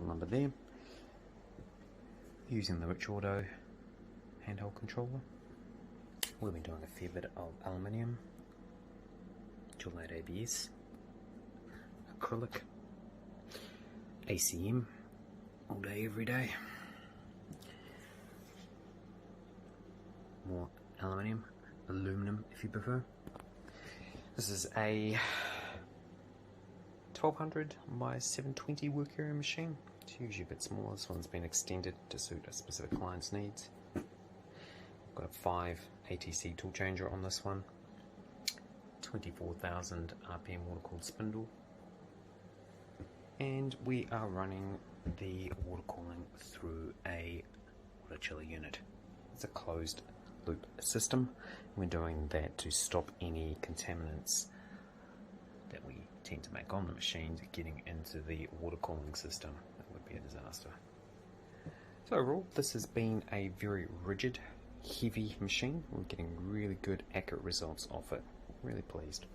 number there. Using the Rich Auto handheld controller. We'll be doing a fair bit of aluminium, dual mode ABS, acrylic, ACM, all day every day. More aluminium, aluminum if you prefer. This is a 1200 by 720 work area machine. It's usually a bit smaller. This one's been extended to suit a specific client's needs. I've got a 5 ATC tool changer on this one, 24,000 RPM water cooled spindle, and we are running the water cooling through a water chiller unit. It's a closed loop system. We're doing that to stop any contaminants that we tend to make on the machines getting into the water cooling system. That would be a disaster. So overall, this has been a very rigid, heavy machine. We're getting really good, accurate results off it. Really pleased.